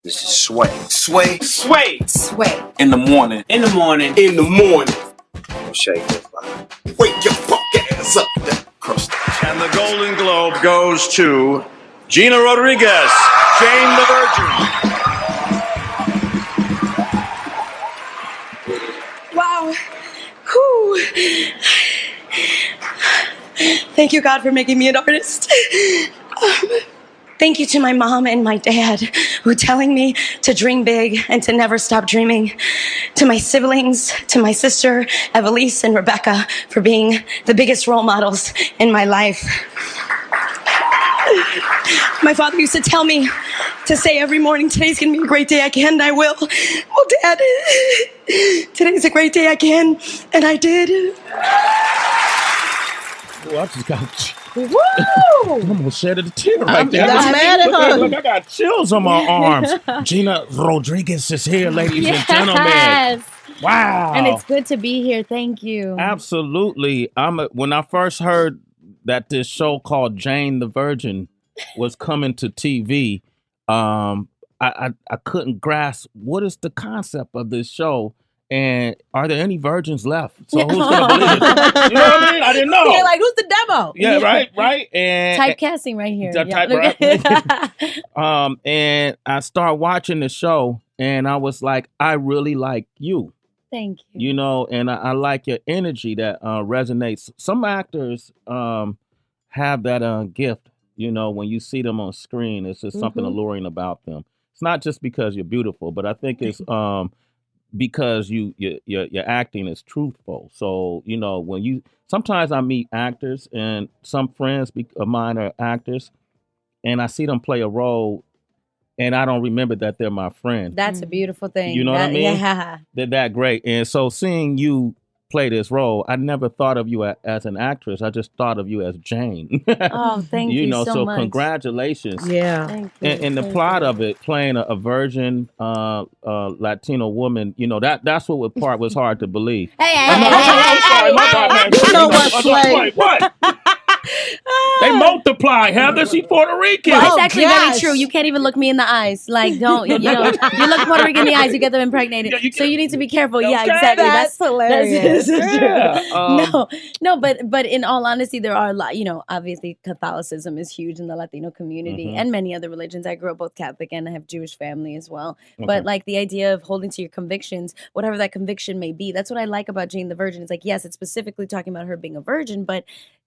This is Sway. Sway. In the morning. In the morning. Shake it. Wake your fuck ass up, that crust. And the Golden Globe goes to Gina Rodriguez, Jane the Virgin. Wow. Whew. Thank you, God, for making me an artist. Thank you to my mom and my dad who telling me to dream big and to never stop dreaming. To my siblings, to my sister, Evelise and Rebecca, for being the biggest role models in my life. My father used to tell me to say every morning, today's going to be a great day, I can, and I will. Well, Dad, today's a great day, I can, and I did. I just got... Woo! I'm gonna shed a tear right there. I'm mad at her. Look, I got chills on my arms. Gina Rodriguez is here, ladies and gentlemen. Wow. And it's good to be here. Thank you. Absolutely. When I first heard that this show called Jane the Virgin was coming to TV, I couldn't grasp what is the concept of this show. And are there any virgins left? So who's gonna believe it? You know what I mean? I didn't know. You're like, who's the demo? Yeah, right. And Typecasting right here. And I start watching the show, and I was like, I really like you. Thank you. You know, and I like your energy that resonates. Some actors have that gift. You know, when you see them on screen, it's just something alluring about them. It's not just because you're beautiful, but I think it's because your acting is truthful. So, you know, sometimes I meet actors, and some friends of mine are actors, and I see them play a role, and I don't remember that they're my friend. That's a beautiful thing. You know what I mean? Yeah. They're that great. And so seeing you play this role, I never thought of you as an actress. I just thought of you as Jane. Oh, thank you so much. Congratulations. Yeah. Thank you. And the plot of it, playing a virgin Latino woman, you know, that's what part was hard to believe. I'm sorry, my bad, man. You know what, Slay? What? They multiply, Heather. She's Puerto Rican. Well, it's actually very true. You can't even look me in the eyes. Like, don't, you know, you look Puerto Rican in the eyes, you get them impregnated. So you need to be careful. Okay. Yeah, exactly. That's hilarious. But in all honesty, there are a lot, you know, obviously Catholicism is huge in the Latino community and many other religions. I grew up both Catholic and I have Jewish family as well. Okay. But like the idea of holding to your convictions, whatever that conviction may be, that's what I like about Jane the Virgin. It's like, yes, it's specifically talking about her being a virgin, but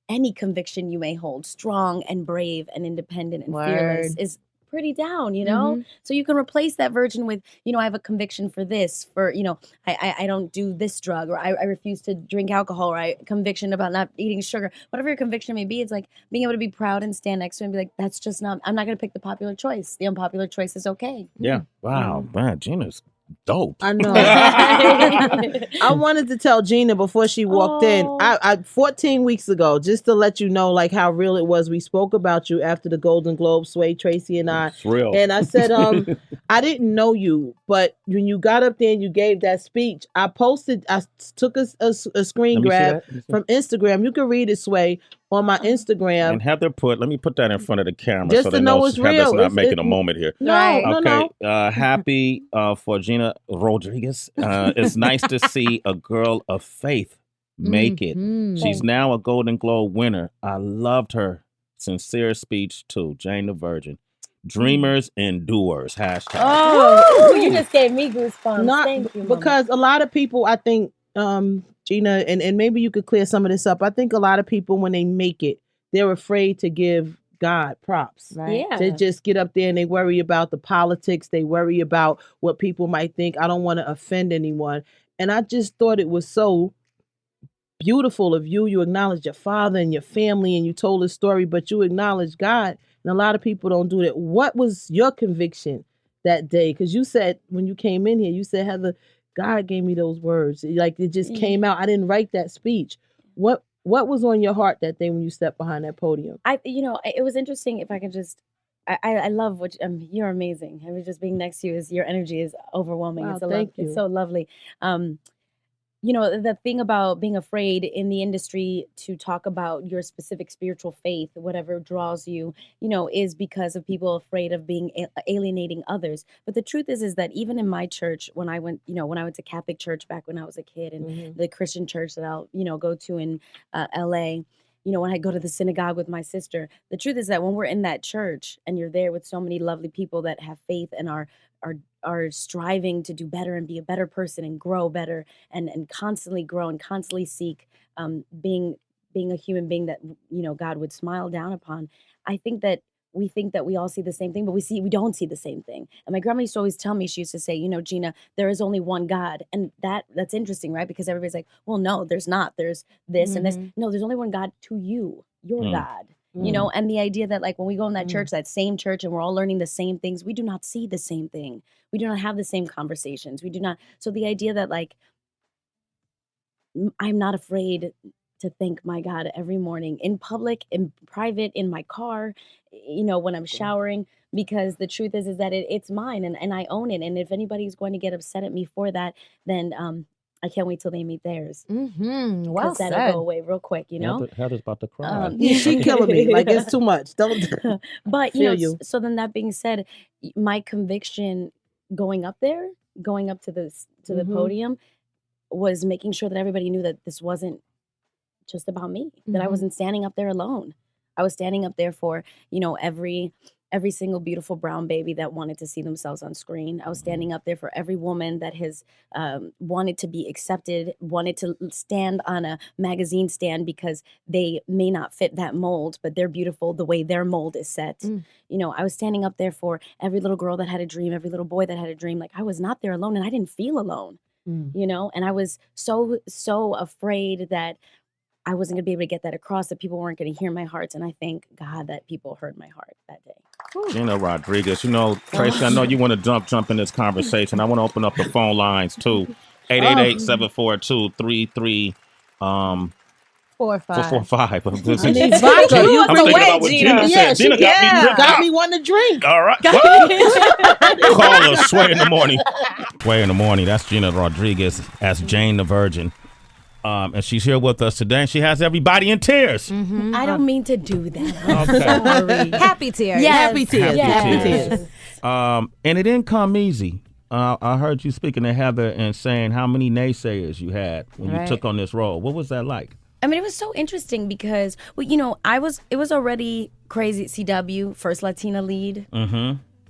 any conviction you may hold, strong and brave and independent and fearless, is pretty down, you know? So you can replace that virgin with, you know, I have a conviction for this, for, you know, I don't do this drug, or I refuse to drink alcohol, or I conviction about not eating sugar. Whatever your conviction may be, it's like being able to be proud and stand next to it and be like, that's just not, I'm not going to pick the popular choice. The unpopular choice is okay. Yeah. Wow, man, Gina's dope. I know. I wanted to tell Gina before she walked in. I 14 weeks ago, just to let you know, like how real it was. We spoke about you after the Golden Globe, Sway, Tracy, and I. It's real. And I said, I didn't know you, but when you got up there and you gave that speech, I took a screen grab from Instagram. You can read it, Sway, on my Instagram. And Heather let me put that in front of the camera just so to they know know it's Heather's real. not making a moment here. No. Happy for Gina Rodriguez. It's nice to see a girl of faith make it. She's now a Golden Globe winner. I loved her sincere speech too. Jane the Virgin. Dreamers and doers. Hashtag. Oh, you just gave me goosebumps. Thank you, Mama. Because a lot of people, I think, Gina, and maybe you could clear some of this up. I think a lot of people, when they make it, they're afraid to give God props. Right. Yeah. They just get up there and they worry about the politics. They worry about what people might think. I don't want to offend anyone. And I just thought it was so beautiful of you. You acknowledged your father and your family and you told a story, but you acknowledged God. And a lot of people don't do that. What was your conviction that day? Because you said when you came in here, you said, Heather, God gave me those words. Like it just came out. I didn't write that speech. What was on your heart that day when you stepped behind that podium? It was interesting. If I could just, I love what you're amazing. I mean, just being next to you, your energy is overwhelming. Wow, It's thank you. It's so lovely. you know, the thing about being afraid in the industry to talk about your specific spiritual faith, whatever draws you, you know, is because of people afraid of being alienating others. But the truth is that even in my church, when I went, you know, when I went to Catholic church back when I was a kid, and the Christian church that I'll, you know, go to in LA, you know, when I go to the synagogue with my sister, the truth is that when we're in that church and you're there with so many lovely people that have faith and are striving to do better and be a better person and grow better and constantly grow and constantly seek being a human being that, you know, God would smile down upon. I think that we all see the same thing, but we don't see the same thing. And my grandma used to always tell me, she used to say, you know, Gina, there is only one God. And that's interesting, right? Because everybody's like, well, no, there's not. There's this and this. No, there's only one God to you, your God. You know, and the idea that like when we go in that church, that same church, and we're all learning the same things, we do not see the same thing. We do not have the same conversations. We do not. So the idea that like I'm not afraid to thank my God every morning in public, in private, in my car, you know, when I'm showering, because the truth is that it's mine and I own it. And if anybody's going to get upset at me for that, then I can't wait till they meet theirs. Well that'll said. go away real quick, you know. Heather's about to cry. She killing me. Like, it's too much. Don't. But Feel you know, you. so then that being said, my conviction going up there, going up to the podium, was making sure that everybody knew that this wasn't just about me, that I wasn't standing up there alone. I was standing up there for, you know, every single beautiful brown baby that wanted to see themselves on screen. I was standing up there for every woman that has wanted to be accepted, wanted to stand on a magazine stand because they may not fit that mold, but they're beautiful the way their mold is set. You know, I was standing up there for every little girl that had a dream, every little boy that had a dream. Like, I was not there alone, and I didn't feel alone, you know, and I was so afraid that I wasn't going to be able to get that across, that people weren't going to hear my heart. And I thank God that people heard my heart that day. Gina Rodriguez. You know, Tracy, I know you want to jump in this conversation. I want to open up the phone lines too. 888-742-33 445. I need vodka. You I'm know thinking what? about what Gina said. Gina got me tripped got out. me wanting to drink. All right. Call us Sway in the morning. Sway in the morning. That's Gina Rodriguez as Jane the Virgin. And she's here with us today, and she has everybody in tears. I don't mean to do that. Okay. Sorry. Happy tears. Yes. Happy tears. Happy Happy tears. tears. And it didn't come easy. I heard you speaking to Heather and saying how many naysayers you had when you took on this role. What was that like? I mean, it was so interesting because, well, you know, it was already crazy at CW, first Latina lead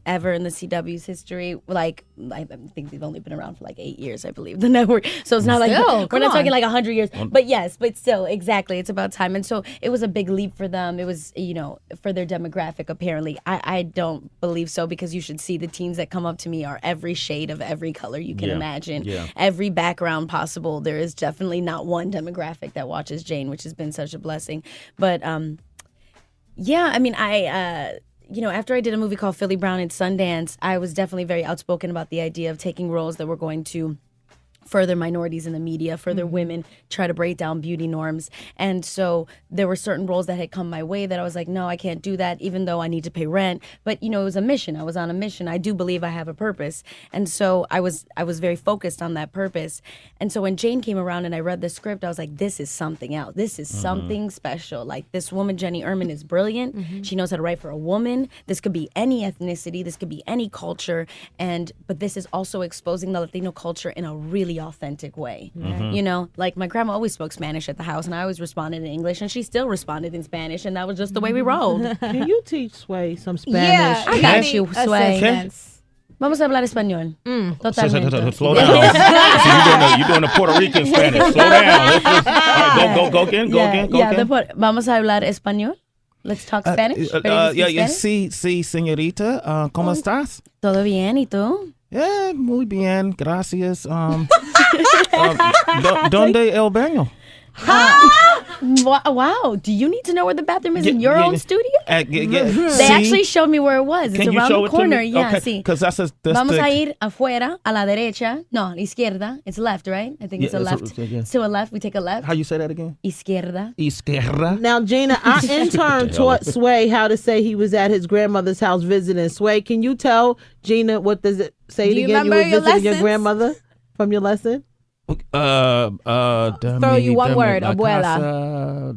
ever in the CW's history. Like, I think they've only been around for like 8 years, I believe, the network. So it's not like, we're not talking like 100 years. But yes, but still, exactly. It's about time. And so it was a big leap for them. It was, you know, for their demographic, apparently. I don't believe so, because you should see the teens that come up to me are every shade of every color you can imagine. Yeah. Every background possible. There is definitely not one demographic that watches Jane, which has been such a blessing. But yeah, I mean, you know, after I did a movie called Philly Brown in Sundance, I was definitely very outspoken about the idea of taking roles that were going to further minorities in the media, further women, try to break down beauty norms. And so there were certain roles that had come my way that I was like, no, I can't do that, even though I need to pay rent. But, you know, it was a mission. I was on a mission. I do believe I have a purpose. And so I was very focused on that purpose. And so when Jane came around and I read the script, I was like, this is something else. This is something special. Like, this woman, Jenny Erman, is brilliant. She knows how to write for a woman. This could be any ethnicity. This could be any culture. But this is also exposing the Latino culture in a really authentic way. You know, like my grandma always spoke Spanish at the house, and I always responded in English, and she still responded in Spanish, and that was just the way we rolled. Can you teach Sway some Spanish? Yeah, I got you, Sway. Vamos a hablar español. Totalmente. Slow down. So you're doing a Puerto Rican Spanish. Slow down. Let's just, go again. Go again. Vamos a hablar español. Let's talk Spanish. Sí, señorita. ¿Cómo estás? Todo bien, ¿y tú? Muy bien, gracias. ¿Dónde el baño? Wow, do you need to know where the bathroom is in your own studio? They actually showed me where it was. It's around the corner. Yeah, sí. Because that's Vamos a ir afuera, a la derecha. No, a la izquierda. It's left, right? I think it's a left. To a left, we take a left. How you say that again? Izquierda. Izquierda. Now, Gina, our intern taught Sway how to say he was at his grandmother's house visiting. Sway, can you tell Gina what does it say Do you again? You remember were your visiting your lessons? grandmother from your lesson? Throw you one word, abuela.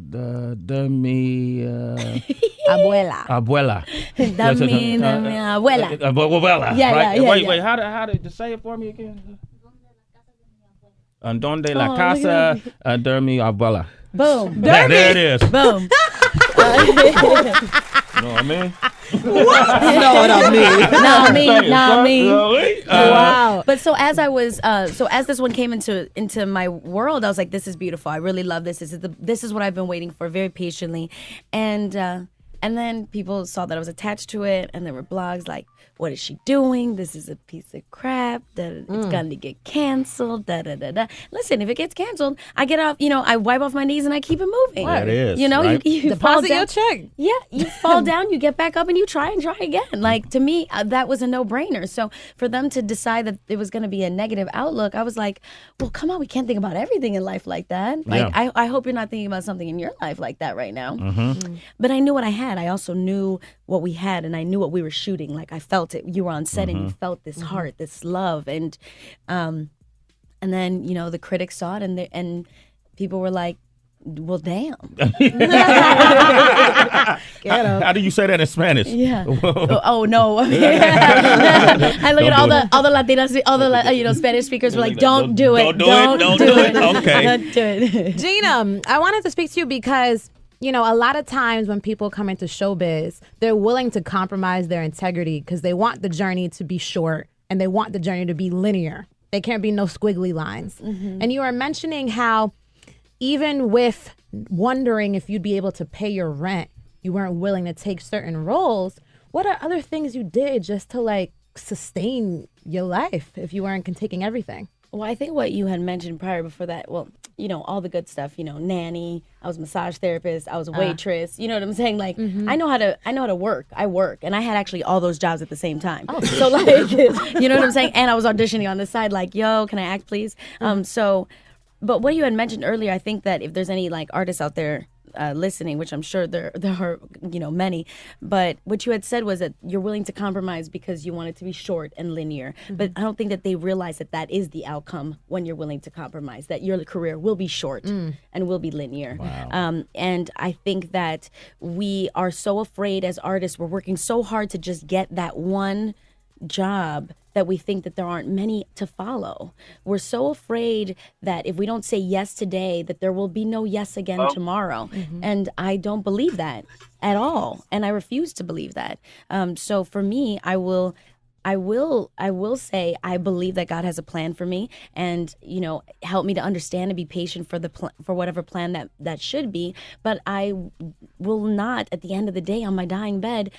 Abuela. Abuela. Dame abuela. Abuela. Yeah, right? yeah, yeah, Wait, yeah. wait. How did you say it for me again? Donde Oh, la look casa de mi abuela. Boom. There it is. Boom. You know what I mean? know what I mean. Not me. Wow. But so as I was, so as this one came into my world, I was like, this is beautiful. I really love this. This is what I've been waiting for very patiently. And then people saw that I was attached to it, and there were blogs like, what is she doing? This is a piece of crap. It's going to get canceled. Listen, if it gets canceled, I get off, I wipe off my knees and I keep it moving. That is, you right? you fall Deposit down. your check. Yeah, you fall down, you get back up, and you try again. Like, to me, that was a no-brainer. So for them to decide that it was going to be a negative outlook, I was like, well, come on, we can't think about everything in life like that. Like, Yeah. I hope you're not thinking about something in your life like that right now. Mm-hmm. But I knew what I had. I also knew what we had, and I knew what we were shooting. Like, I felt it. You were on set, and you felt this heart, this love, and then the critics saw it, and people were like, well, damn. How do you say that in Spanish? Yeah. Oh no. I look at all the Latinas, all the Spanish speakers were like, don't do it. Don't do it. Okay. Don't do it. Gina, I wanted to speak to you because, a lot of times when people come into showbiz, they're willing to compromise their integrity because they want the journey to be short and they want the journey to be linear. There can't be no squiggly lines. Mm-hmm. And you were mentioning how even with wondering if you'd be able to pay your rent, you weren't willing to take certain roles. What are other things you did just to sustain your life if you weren't taking everything? Well, I think what you had mentioned prior before that, well, all the good stuff, nanny, I was a massage therapist, I was a waitress, you know what I'm saying? Like, I know how to work. I work. And I had actually all those jobs at the same time. Oh. So you know what I'm saying? And I was auditioning on the side, like, yo, can I act, please? But what you had mentioned earlier, I think that if there's any artists out there listening, which I'm sure there are many, but what you had said was that you're willing to compromise because you want it to be short and linear. But I don't think that they realize that that is the outcome when you're willing to compromise, that your career will be short and will be linear. Wow. And I think that we are so afraid as artists, we're working so hard to just get that one job that we think that there aren't many to follow. We're so afraid that if we don't say yes today, that there will be no yes again tomorrow. And I don't believe that at all. And I refuse to believe that. So for me, I will say I believe that God has a plan for me, and help me to understand and be patient for whatever plan that should be. But I will not, at the end of the day, on my dying bed,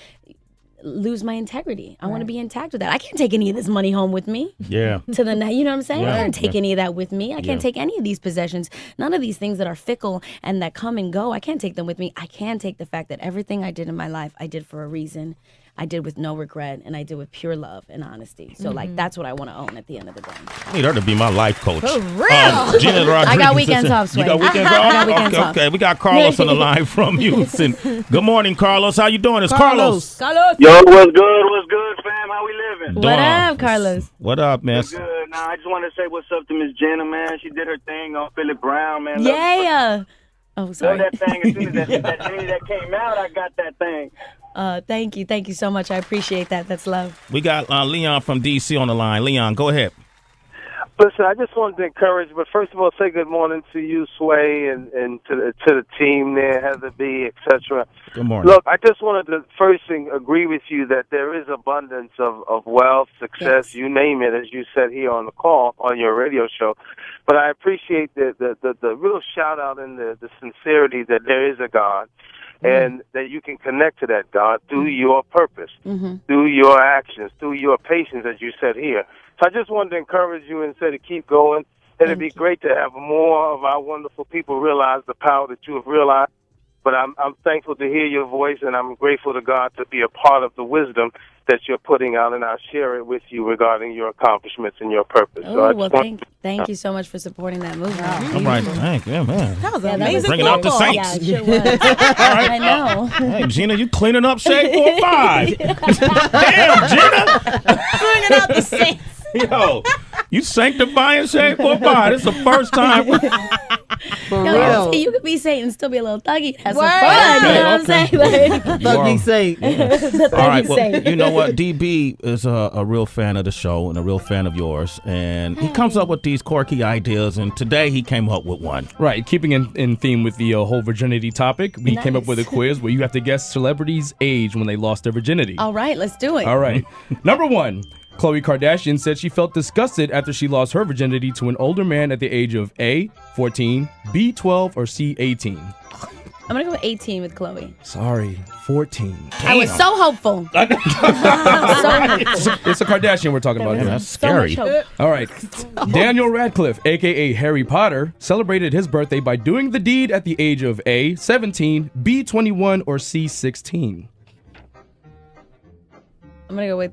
lose my integrity. I want to be intact with that. I can't take any of this money home with me. Yeah. To the night, you know what I'm saying? Yeah. I can't take any of that with me. I can't Yeah. take any of these possessions. None of these things that are fickle and that come and go. I can't take them with me. I can take the fact that everything I did in my life, I did for a reason. I did with no regret, and I did with pure love and honesty. So, that's what I want to own at the end of the day. I need her to be my life coach. For real? Gina Rodriguez. I got weekends off, You Sway. got weekends I off? got weekends off. Okay, we got Carlos on the line from Houston. Good morning, Carlos. How you doing? It's Carlos. Carlos. Yo, what's good? What's good, fam? How we living? Doing- What up, Carlos? What up, man? What's good? Nah, I just want to say what's up to Miss Gina, man. She did her thing on Philip Brown, man. Yeah. Oh, Love sorry. that thing. As soon as that thing that came out, I got that thing. Thank you so much. I appreciate that. That's love. We got Leon from D.C. on the line. Leon, go ahead. Listen, I just wanted to encourage, but first of all, say good morning to you, Sway, and to the team there, Heather B., etc. Good morning. Look, I just wanted to first thing agree with you that there is abundance of wealth, success, you name it, as you said here on the call on your radio show. But I appreciate the real shout out and the sincerity that there is a God. And that you can connect to that God through your purpose, through your actions, through your patience, as you said here. So I just wanted to encourage you and say to keep going. It'd be great to have more of our wonderful people realize the power that you have realized. But I'm thankful to hear your voice, and I'm grateful to God to be a part of the wisdom that you're putting out, and I'll share it with you regarding your accomplishments and your purpose. Oh, well, thank you so much for supporting that movement. All right, thank you, man. That was Yeah, that amazing. was Bringing out the cool. Saints. Yeah, it sure was. I know. Hey, Gina, you cleaning up Shade 4-5. Damn, Gina. Bringing out the Saints. Yo, You sanctifying Shay? What about? It's the first time. For Yo, real. see, you could be Saint and still be a little thuggy. Have some Word. fun. You know what I'm Okay. saying? Like, Thuggy Saint. the All right, thuggy well, Saint. you know what? DB is a real fan of the show and a real fan of yours, and he comes up with these quirky ideas. And today he came up with one. Right, keeping in theme with the whole virginity topic, we came up Nice. with a quiz where you have to guess celebrities' age when they lost their virginity. All right, let's do it. All right. Number 1. Khloe Kardashian said she felt disgusted after she lost her virginity to an older man at the age of A, 14, B, 12, or C, 18. I'm going to go with 18 with Chloe. Sorry, 14. I was so hopeful. So It's a Kardashian we're talking about here. That's so much scary. hope. All right. Daniel Radcliffe, a.k.a. Harry Potter, celebrated his birthday by doing the deed at the age of A, 17, B, 21, or C, 16. I'm going to go with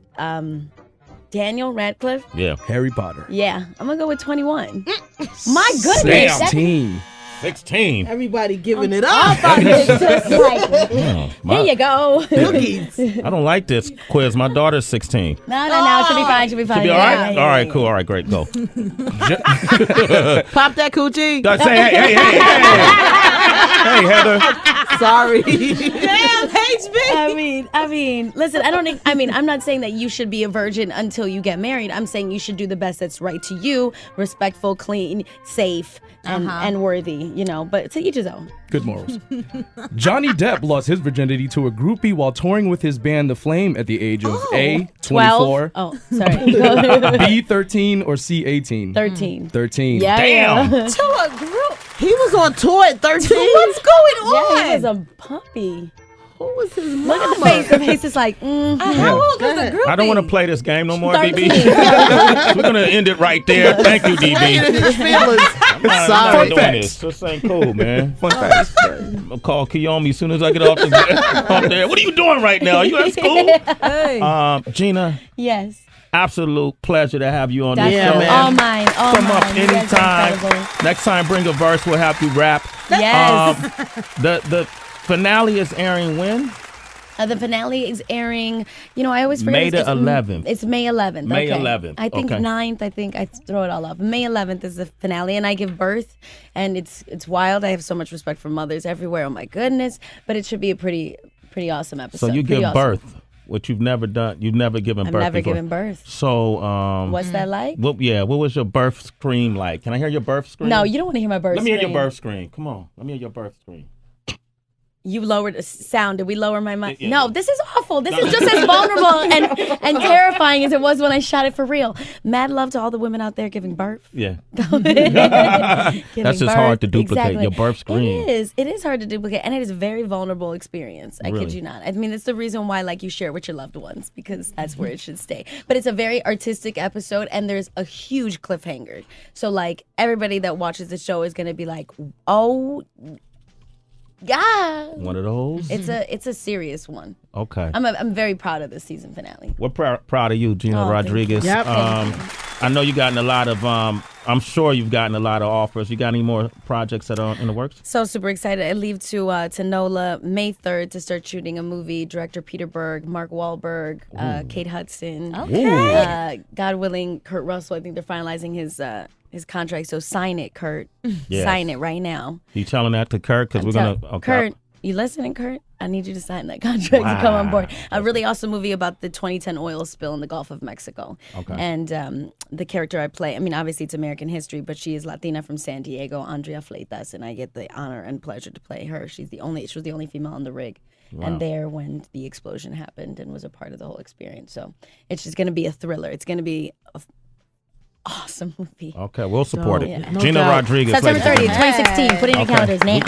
Daniel Radcliffe. Yeah. Harry Potter. Yeah, I'm going to go with 21. My goodness. That- 16. 16. Everybody giving it I up. thought it was just like, My- here you go. Cookies. I don't like this quiz. My daughter's 16. No, she'll be fine. She'll be fine. Should be all Yeah, right? yeah, All right, yeah. cool. All right, great. Go. Pop that coochie. Say, hey, hey, Heather. Sorry. Damn, HB. I mean, listen, I'm not saying that you should be a virgin until you get married. I'm saying you should do the best that's right to you, respectful, clean, safe, and worthy, but to each his own. Good morals. Johnny Depp lost his virginity to a groupie while touring with his band The Flame at the age of A, 24, 12. Oh, sorry. B, 13, or C, 18. 13. 13. Yeah, Damn. yeah. To a group. He was on tour at 13. What's going on? Yeah, he was a puppy. Who was his mama? Look at the face. The face is like, How old was the group? I don't want to play this game no more, 13. DB. We're going to end it right there. Thank you, DB. His feelings. I'm not Sorry. doing this. This ain't cool, man. Fun facts. I'm going to call Kiyomi as soon as I get off there. What are you doing right now? Are you at school? Hey. Gina, yes. absolute pleasure to have you on That's this Yeah, show. man. all mine. All Come mine. up You guys are anytime. incredible. Next time, bring a verse. We'll have you rap. Yes. The finale is airing when? The finale is airing, I always forget. May the 11th. It's May 11th. May okay. 11th. I think Okay. 9th. I think I throw it all up. May 11th is the finale, and I give birth, and it's wild. I have so much respect for mothers everywhere. Oh my goodness! But it should be a pretty awesome episode. So you Pretty give awesome. birth, what you've never done. You've never given I've birth never before. given birth. So What's that like? what was your birth scream like? Can I hear your birth scream? No, you don't want to hear my birth. Let me hear your scream. birth scream. Come on. Let me hear your birth scream. You lowered the sound. Did we lower my mic? Yeah. No, this is awful. This is just as vulnerable and terrifying as it was when I shot it for real. Mad love to all the women out there giving birth. Yeah. Giving That's just hard to birth. duplicate, Exactly. your birth scream. It is hard to duplicate, and it is a very vulnerable experience. I Really? kid you not. I mean, it's the reason why you share it with your loved ones, because that's where it should stay. But it's a very artistic episode, and there's a huge cliffhanger. So everybody that watches the show is gonna be like, oh yeah. One of those? It's a serious one. Okay. I'm very proud of the season finale. We're proud of you, Gina Oh, thank Rodriguez. you. Yep. I know you've gotten a lot of, I'm sure you've gotten a lot of offers. You got any more projects that are in the works? So super excited. I leave to NOLA May 3rd to start shooting a movie. Director Peter Berg, Mark Wahlberg, Kate Hudson. Okay. God willing, Kurt Russell. I think they're finalizing his contract. So sign it, Kurt. Yes. Sign it right now. You telling that to Kurt? Because we're going to... Kurt, you listening, Kurt? I need you to sign that contract to come on board. A really awesome movie about the 2010 oil spill in the Gulf of Mexico. Okay. And the character I play, obviously it's American history, but she is Latina from San Diego, Andrea Fleitas, and I get the honor and pleasure to play her. She was the only female on the rig. Wow. And there when the explosion happened and was a part of the whole experience. So it's just going to be a thriller. It's going to be an awesome movie. Okay, we'll support it. Yeah. Gina Rodriguez. September ladies and 30th, gentlemen. 2016. Put it in your calendars now.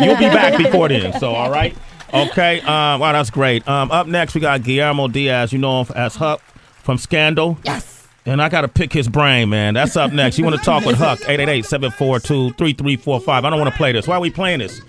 You'll be back before then. So, all right. Okay. Wow, that's great. Up next, we got Guillermo Diaz. You know him as Huck from Scandal. Yes. And I got to pick his brain, man. That's up next. You want to talk with Huck? 888-742-3345. I don't want to play this. Why are we playing this?